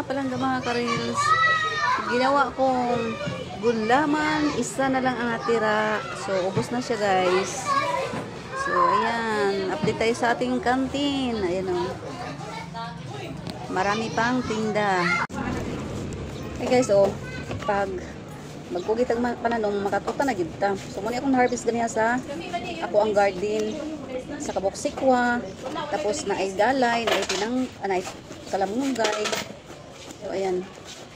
nga pala mga ka-reels. Ginawa kong gulaman. Isa na lang ang natira. So, ubos na siya guys. So, ayan. Update tayo sa ating kantin. Ayan o. Marami pang tinda. Hey guys, oh. Pag magpugit ang pananong, makatuta na gita. So, muna akong harvest ganiya sa ako ang garden. Sa kabuksikwa. Tapos na ay galay. Na ay pinang, ay kalamunggay. So, ayan.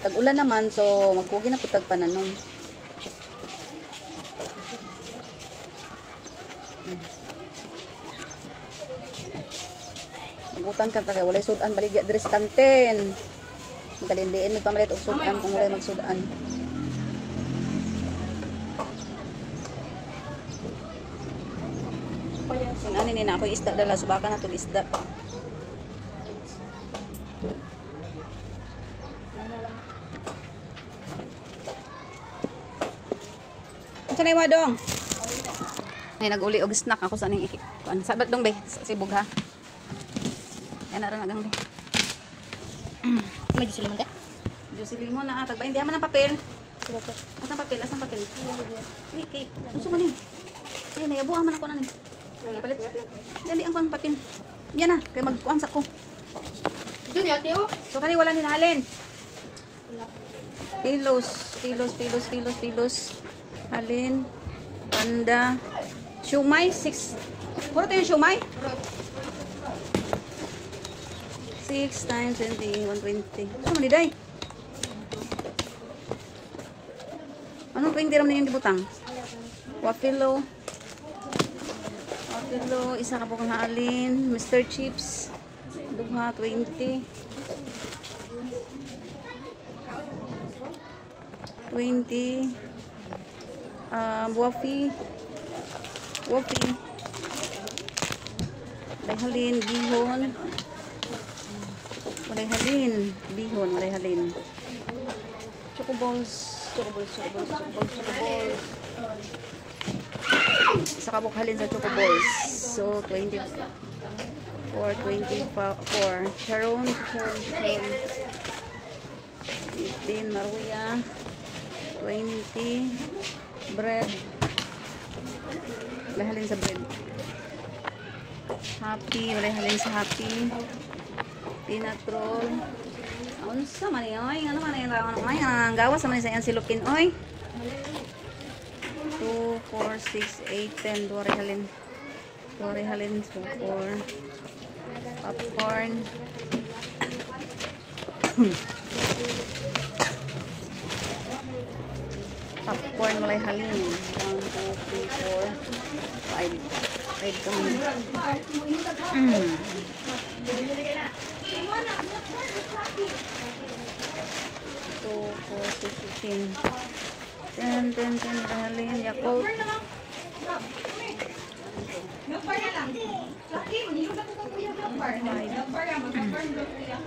Tag-ulan naman, so magpugi na po tag-pananong. Magutan ka tayo. Walay sudan, baligya dress kanten. Magalindiin, magpamalit og sudan kung walay magsudan. Sinani ni na ako isda dala, subakan na itong isda. Sanay mo dong. Ay nag-uli og snack ako sa ning ikikuan. Sabat dong be, sibog ha. Yan na rin agang be. May juice limon ka? Juice limon na atag ba hindi man ang papel. Asang papel, asang papel. Ni kay. Gusto mo ni. Ay nayabuan man ako na ni. Palit. Dali ang kuan papel. Yan na, kay magkuan sa ko. Dun yate oh. So kani wala ni nalin. Kilos. Alin, panda, shumay, 6. Puro tayo shumay? 6 times 20, 120. Gusto mo ni Day? Anong 20 ram na yung dibutang? Wafilo, isa ka po kang alin, Mr. Chips, duha, 20. 20. Wafi walay halin bihon walay halin choco balls isa kabuk halin sa choco balls. So 24 charon 15 maruya 20 bread. Walay halin sa bread. Happy. Walay halin sa happy. Peanut roll. Unsa man yoy? Ano man yung rawan? Ay, ang gawas naman sa yan silupin. Oy. 2, 4, 6, 8, 10. Walay halin. Walay halin. So, 4. Popcorn. Popcorn walay halin. 1, 2, 3, 4, 5 kami. 2, 4, 6, 10 walay halin. Yakult.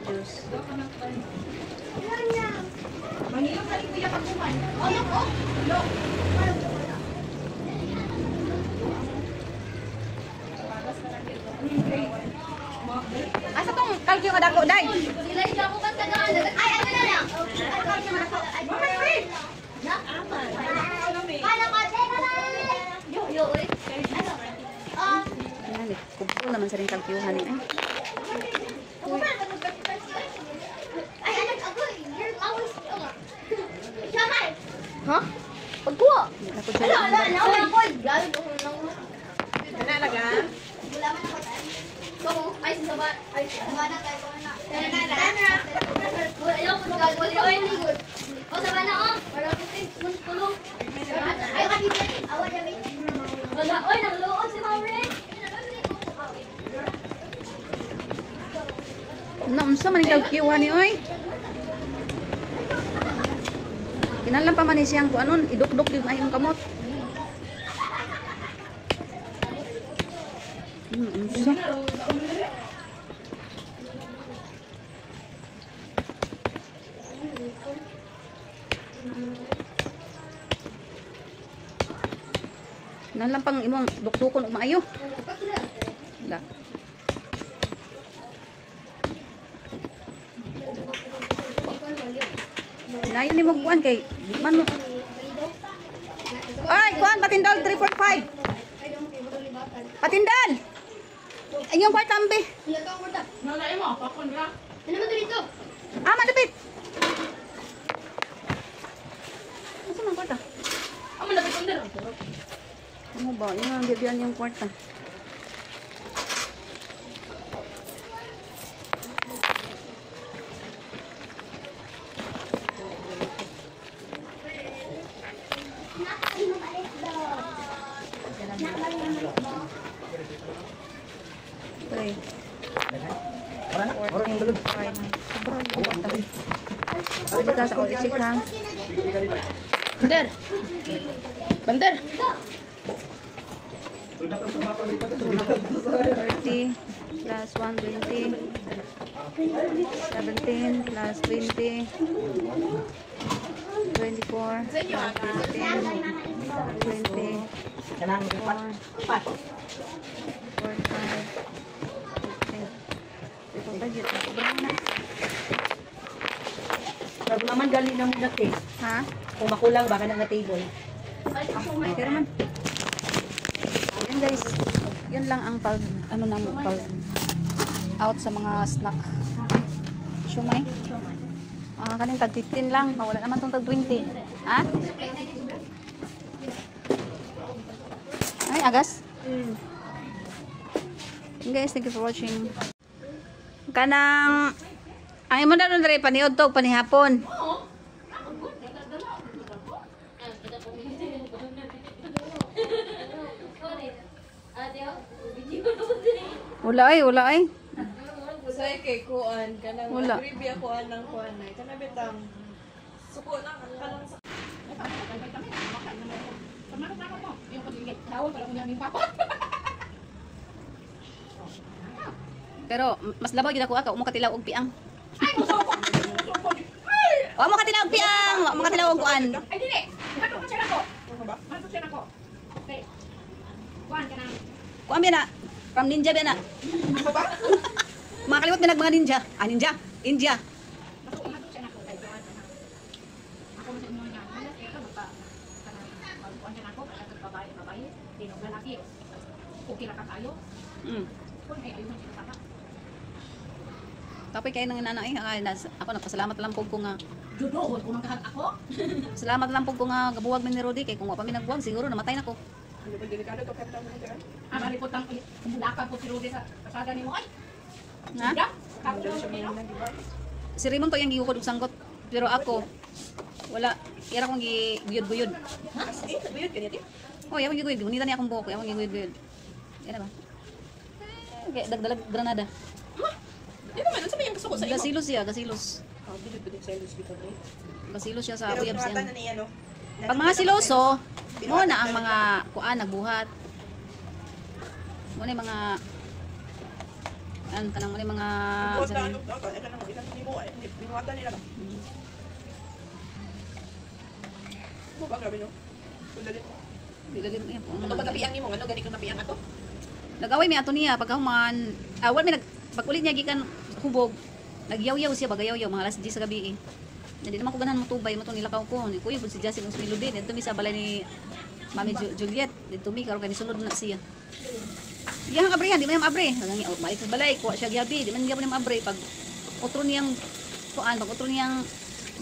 Juice. Mangilong kali kuya pagkuman. Olok oh. Olok. Asa tong kalkyo nga dako, Day? Sila yung ako ba tagaan? Ay, ano na lang? Ay, kalkyo nga dako. Mama, free! Nak, aman. Kala ka, teka lang! Yo, oy. Ano? Ayan, kumpul naman sa rin kalkyuhan eh. Ay, anak, ako, you're always... Siyamay! Ha? Pagkuha! Ako Ala, ako! Galit ako lang. Nalaga? Wala man ako tayo. Ay, sasaba na tayo ko na. Ayaw ko na good. O, saba na oh. Para tulong. Ayaw ka dito. Awa niya ba? Wala, oy, nagluod si Maureen. Naunsa man yung kalkyuhan ni oy? Kinalang pa man ni siyang kung anon, idukdok din ay yung kamot. Unsa? Kinalang pang imong dukdukon og maayo. Wala. Lain ni mo kuan kay man. Ay, kuan patindal 3.5. Patindal. Ayong kwarta ambe. Wala ka kwarta. Nalay mo, papun ka. Ano naman dito? Ah, madapit. Asa man kwarta? Amo na bitong dero. Ano ba? Yung ang bibiyan yung kwarta. Okay. Sobrang ka sa isip ha. Bandar. Bandar. 30 plus 120. 17 plus 20. 24 plus 15. 20. 4. 45. Sobrang na. Bago naman gali na muna te. Ha? Kung makulang baka na nga table. Okay naman. Yan guys. Yun lang ang pag ano namin pag out sa mga snack. Shumay. Kaning tag 15 lang. Wala naman tong tag 20. Ha? Ay, agas. Yun guys, thank you for watching. Kanang ay mo na nun rin paniod to panihapon. Wala ay. Say kay kuan kanang Wala. trivia kuan ng kuan ay kana bitang suko lang kanang sa Pero mas labaw gid ako mo katilaw og piang. Wa mo katilaw og piang, wa mo katilaw og kuan. Ay dili. Mato ka siya nako. Mato siya nako. Okay. Kuan ka na. Kuan ba na? From ninja ba na? Mga kalimot mga ninja. Ah, ninja. India. Mato siya nako kay kuan ka na. Ako mo sa inyo nga. Wala siya ka baka kana kuan siya nako kay babae. Dino lalaki. Okay ra ka tayo. Kung ay ayun siya papa. Tapos kayo nang nanay, ako nagpasalamat lang po ko nga. Judohon ko nang kahag ako. Salamat lang po ko nga gabuwag mi ni Rudy kay kung wa pa mi nagbuwag siguro namatay na ko. ano ba delikado to kapta mo dyan. Ang malipot ang kumulakan ko si Rudy sa kasada ni mo ay. Ha? Kako Dali siya mo may nang giba. Si Raymond to yung giukod og sangkot. Pero ako wala ira kong giyud-guyod. As in buyod kanya ti. Oh, yaman giyud-guyod. Unita ni akong buhok, yaman giyud-guyod. Yan ba? Okay, dagdalag granada. Di naman unsa may ang kasuko sa imo. Gasilos siya, gasilos. Oh, bidid sa ilos bitaw ni. Gasilos siya sa Pero uyab kinawatan siya. na niya no. Pag mga siloso, mo na ang mga kuan nagbuhat. Mo na yung mga kanang mo na yung mga Buhat na ano to kanang ilang mo ay binuhatan nila ba. Mo ba grabe no. Kudalit. dilalim niya po. Ano ba tapiang nimo ano gani ka tapiang ato? Nag-away mi ato niya pagkahuman. Wala mi pag-ulit niya gikan hubog. Nagyaw-yaw siya bagayaw-yaw mga alas 10 sa gabi. Hindi naman ko ganahan motubay mo to nilakaw ko. Ni kuya pud si Justin us miludin. Dito mi sa balay ni Mami Juliet. Dito mi karon kani sulod na siya. Yang abre di man abre. Ngangi balik sa balay ko siya gabi. Di man gyapon ni abre pag utro niyang kuan pag utro niyang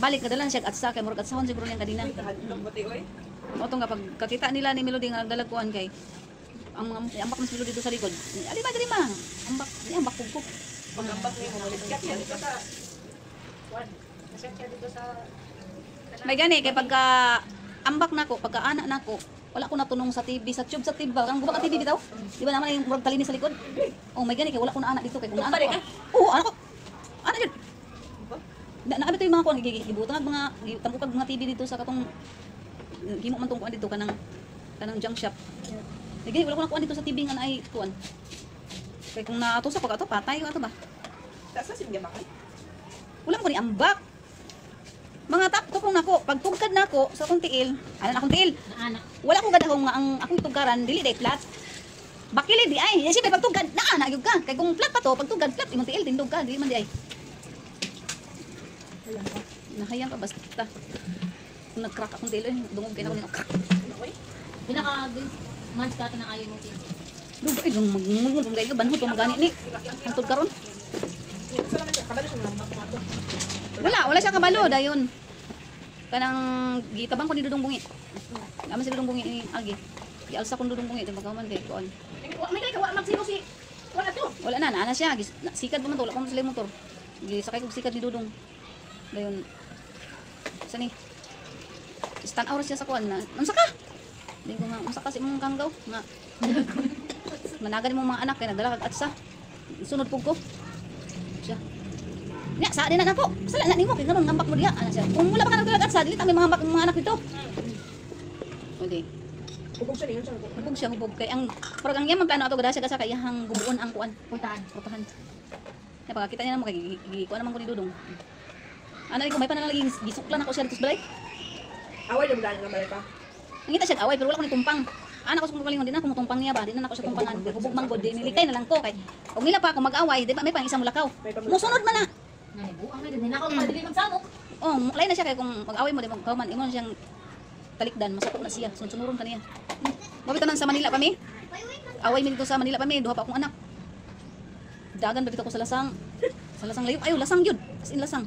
balik kadalan siya at sa kay murag at sahon siguro niyang kadina. Hadlok bati oy. O nga pag kakita nila ni Melody nga nagdalag kuan kay ang ambak mas Melody dito sa likod. Ali ba diri ma? Ambak pugpug. Pagambak nimo malit kat yan kata. May gani kay pagka ambak nako, pagka anak nako, wala ko natunong sa TV, sa tube sa TV ba? Ang guba ka TV bitaw? Di ba naman yung murag talini sa likod? Oh, may gani kay wala ko na anak dito kay kung anak ko. Oo, anak ko. Anak jud. Na abito yung mga kuan gibutan mga tambukag mga TV dito sa katong gimo man tong kuan dito kanang junk shop. May gani wala ko na kuan dito sa TV nga naay kuan. Kay kung natusa pag ato patay ko ato ba? Tasa simya ba kay? Wala ko ni ambak. Mga tap ko nako, pag tugkad nako sa akong tiil, ana akong tiil. Anak. Wala ko gadahong nga ang akong tugaran dili day flat. Bakili di ay, siyempre pag tugkad naa gyud ka. Kay kung flat pa to, pag tugkad flat imong tiil tindog ka, dili man di ay. Nahayang ka basta. Kung nag-crack akong dilo, dungog kayo na ako nito. Crack! Pinaka-months ka na ayaw mo din. Dugo ay, yung magmumulmul kung gayo, banhot kung magani ni. Hantod karon. Wala siya kabalo, dayon. Kanang gitabang ko ni Dudong Bungi. Naman si Dudong Bungi ni Agi. Gialsa ko ni Dudong Bungi, magkaman kay kuan. May kay kawa magsino si wala to. Wala na, naana siya. Sikad pa man to, wala ko sa motor. Gisakay ko sikad ni Dudong. Dayon. Sa ni? Stand out siya sa kuan na. Unsa ka? Di ko nga, unsa ka si mong kanggaw? Nga. Managan mo mga anak, kaya nagdala kag atsa. Sunod pug ko. Siya. Nya, sa din na nako. Sala na nimo kay karon ngambak mo diha. Ana siya. Kung wala pa ka nagdala kag atsa, dili ta may mga hambak mga anak dito. Okay. Hubog siya niyo siya. Hubog kay ang parang ang yaman plano ato gada siya sa kayahang gubuon ang kuan. Puntahan. Portahan. Ya pagkita niya namo kay kuan naman ko ni Dudong. Ano ko may panalagi gisuklan ako siya dito sa balay. Away yung daan nga balik pa. Nangita siya away pero wala ko ni tumpang. Ana ko sa kumalingon din na kumutumpang niya ba, di na ako siya tumpangan. Hubog man god di nilikay na lang ko kay. Og nila pa ako mag-away, di ba may pang isang mulakaw. Musunod man na. Buang na din ako madili magsamok. Oh, lain na siya kay kung mag-away mo di mo kauman imo siyang talikdan, masako na siya. Sunod-sunuron kaniya. Mabitanan sa Manila pa mi. Away mi dito sa Manila pa mi, duha pa akong anak. Dagan ba dito ko sa lasang. Sa lasang layo, ayo lasang yun. As in lasang.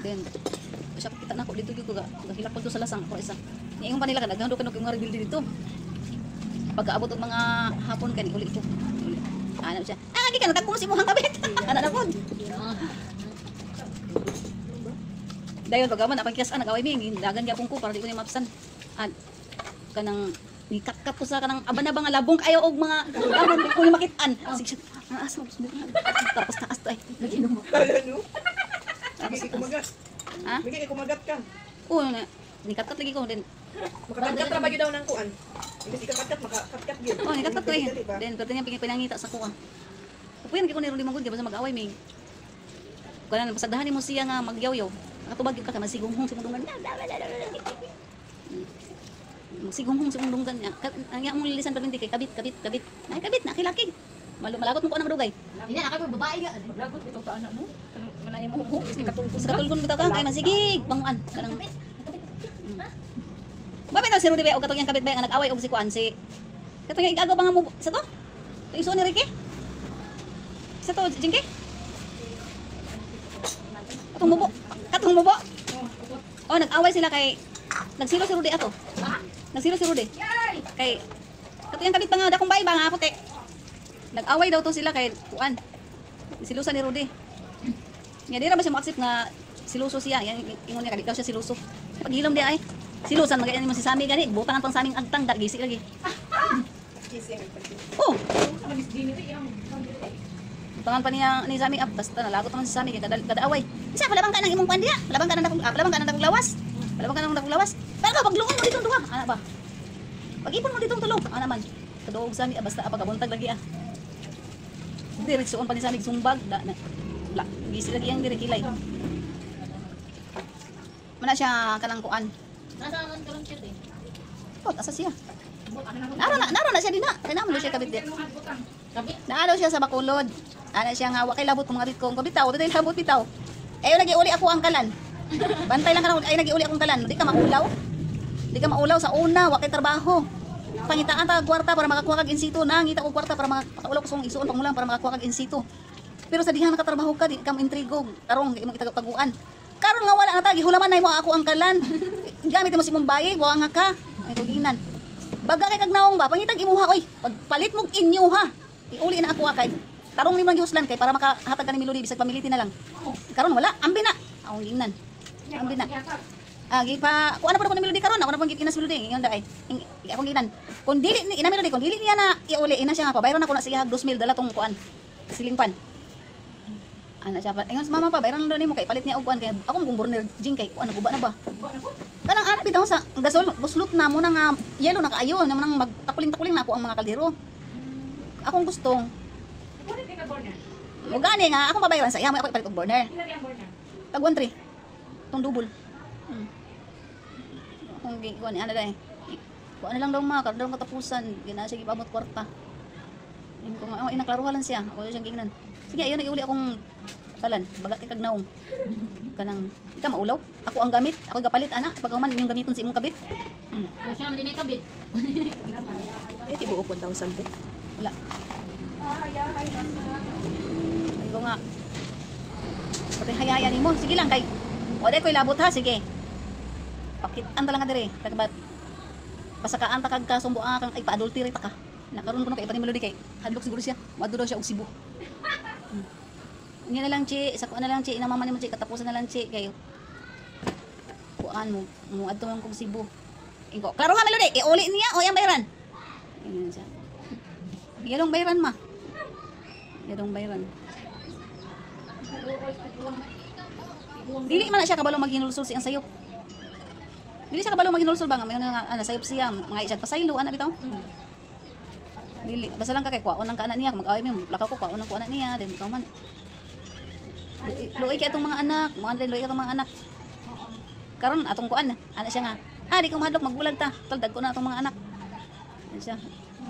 Then siya kita na ko dito gyud ko gahilak ko dito sa lasang ko isa. Niingon pa nila kan naghandog kanog yung rebuild dito. Pagkaabot og mga hapon kani uli ko. Ano siya? Ah, gi ka natagpo si mo hang kabit. Ana na pod. Dayon pagaman apang kias nag-away mi dagan gyapon ko para di ko ni mapsan. An kanang nikatkat ko sa kanang aba-aba nga labong kayo og mga amon di ko ni makitaan. Sige siya. Asa tapos taas to ay naginom mo. Ano? Sige kumagat. Ha? Bigay kumagat ka. Oo na. Nikatkat lagi ko din. Makakatkat na ba yun daw ng kuan? Hindi kakatkat, makakatkat yun. Oh, nikatkat ko eh. Then pero niya pinangita sa kuha. Pupuyan kay ko ni Rudy Mangod kay basta mag-away mi. Kanan pasagdahan mo siya nga magyaw-yaw. Nakatubag yung ka masigumhong si mundungan. Masigumhong si mundungan niya. Ang iya mong lilisan pag hindi kay kabit. Ay kabit na kilaki. Malagot mo ko na madugay. Hindi na ako babae nga. Lagot ito ka anak mo. Manay mo ko kasi katulog. Sa katulgon bitaw ka kay masigig banguan kanang. Ba bitaw si Rudy ba og katong yang kabit ba nga nag-away og si kuan si. Katong yang igagaw ba nga mo sa to? To iso ni Ricky? Sa to Jinky? Katong mubo. Oh, nag-away sila kay nagsilo si Rudy ato. Nagsilo si Rudy. Kay katong yang kabit ba nga dakong bahay ba nga ako te. Nag-away daw to sila kay kuan. Silusan ni Rudy. Nya di ra ba siya mo-accept nga siluso siya. Yan ingon niya kadikaw siya siluso. Paghilom di ay. Silusan magayan mo si Sami gani, butang ang saming agtang gisi lagi. Oh. Tangan pa niya ni Sami up basta nalagot man si Sami kay kada away. Isa palabang ka nang imong kuan diha. Palabang ka nang dakong lawas. Palabang ka nang dakong lawas. Pero paglungon mo ditong duha, ana ba? Pag-ipon mo ditong tulog, ana man. Kaduog Sami basta pagabuntag lagi ah. Diretsoon pa ni Sami sumbag da na. Gisi lagi ang dire kilay. Mana siya kanang kuan. Nasaan ka lang siya din? Kot asa siya. Naro na siya din na. Kaya naman siya kabit din. Kabit. Naano siya sa Bacolod. Ana siya nga wa kay labot kung mga bit ko. Kung bitaw, dili labot bitaw. Ayo lagi uli ako ang kalan. Bantay lang ka ay lagi uli akong kalan. Di ka maulaw. Di ka maulaw sa una, wa kay trabaho. Pangitaan ta kwarta para makakuha kag insito. Nangita ko kwarta para makaulaw ko sa isuon pangulang para makakuha kag insito. Pero sa dihang nakatrabaho ka, di ka mo intrigo. Tarong imong itagapaguan. Karon nga wala na ta gihulaman nay mo ako ang kalan. Gamit mo si mong bayi, wa nga ka. Ay tuginan. Baga kay kag naong ba, pangitag imuha oy. Pagpalit mo inyo ha. Iuli na ako kay. Tarong ni man gihuslan kay para makahatag ka ni Melody bisag pamiliti na lang. Karon wala, ambi na. Akong ginan. Ambi na. Gi pa, kuan na pud ko ni Melody karon, ako na pang gikinas Melody, ingon da ay. Akong ginan. Kun dili ni ina Melody, kun dili niya na iuli ina siya nga pabayron ako na siya 2,000 dala tong kuan. Silingpan. Ana siya pa. Ingon sa mama pa, bayran lang nimo kay palit niya og kuan kay akong gumborner jing kay kuan naguba na ba. Kanang ana bitaw sa gasol, buslot na mo na nga yelo na kaayo, na nang magtakuling-takuling na ako ang mga kaldero. Akong gustong Kunin ka border. o gani nga akong babayaran sa iya mo ako ipalit og burner. Ila di ang border. Tag 1.3. Tong double. Kung kuan ana dai. Kuan na lang daw ma, kada katapusan, gina siya gipamot kwarta. Imo ko nga inaklaruhan siya. Ako siyang gingnan. Sige, ayon nag-iuli akong kalan, baga kay kag naong. Kanang Ika maulaw. Ako ang gamit. Ako gapalit ana. Pag man yung gamiton sa imong kabit. Kaya siya naman din may kabit. Eh tibuok 1,000 pe. Wala. Ay nga. Pati hayaya nimo. Sige lang kay. O day koy labot ha, sige. Pakitan ta lang ka dire. Tagba pasakaan ta kag kasumbo kang ay pa-adultery ta ka. Nakaroon ko na kay iba ni Melody kay hadlok siguro siya. Maduro siya og Cebu. Nga na lang chi, sa kuan na lang chi, inamaman ni mo chi katapusan na lang chi kay kuan mo adto man kog Cebu. Ingo, klaro ha Melody, iuli niya o yang bayaran. Ayun siya. Yadong bayaran ma. Yadong bayaran. Dili man na siya kabalo maghinulsul siyang sayop. Dili siya kabalo maghinulsul ba nga mayon nga ana sayop siya, mga isag pasaylo ana bitaw. Dili, basta lang ka kay kwaon ang kana niya, mag-away mo, lakaw ko kwaon ang kuana niya, then ikaw man. Luoy kay atong mga anak, mo andin luoy atong mga anak. Karon atong kuan, ana siya nga. Di ko mahadlok magbulag ta. Tol dagko na atong mga anak. Ano siya?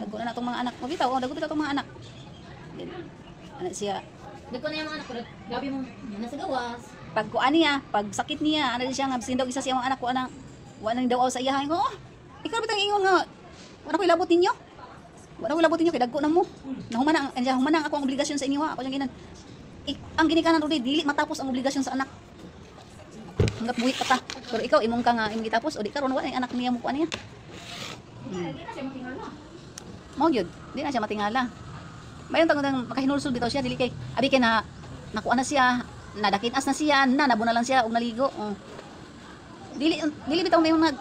Dagko na atong mga anak. Mabitaw, dagko bitaw atong mga anak. Ana siya. Dagko na yung mga anak ko. Gabi mo, nasa gawas. Pag kuan niya, pag sakit niya, ana siya nga sindog isa siya mga anak ko ana. Wa nang daw sa iyahay ko. Ikaw bitang ingon nga. Wala ko ilabot ninyo. Wala ko ilabot ninyo kay dagko na mo. Nahuman ang humanang ako ang obligasyon sa inyo ha. Ako yang ginan. Ang ginikanan ro dili matapos ang obligasyon sa anak. Hanggat buhi pa ta. Pero ikaw imong ka nga imong gitapos o di karon wala anak niya mo kuan niya. Mao gyud, di na siya matingala. Mayon tang makahinulsol bitaw siya dili kay abi kay na nakuha na siya, nadakinas na siya, nabo na lang siya og naligo. Dili bitaw mayon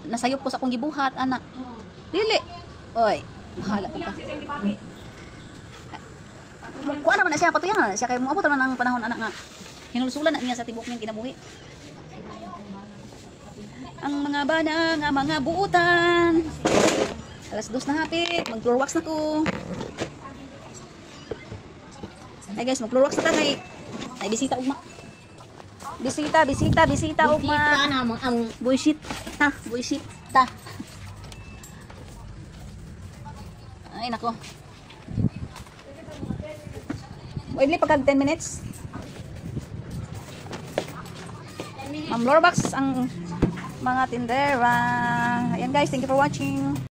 nasayop ko sa akong gibuhat anak. Dili. Oy, bahala ka. Kuha naman na siya, patuyan na siya kay moabot naman ang panahon anak nga. Hinulsulan na niya sa tibok niyang kinabuhi. Ang mga bana nga mga buutan. Alas 2 na hapit, mag-floor wax na ko. Ay guys, mag-floor wax na ta kay ay bisita ugma. Bisita ugma. Bisita na ang Bullshit. Ha, bullshit ta. Ay nako. Wait, pagkag 10 minutes. Ma'am Lorbax ang mga tindera. Ayan guys, thank you for watching.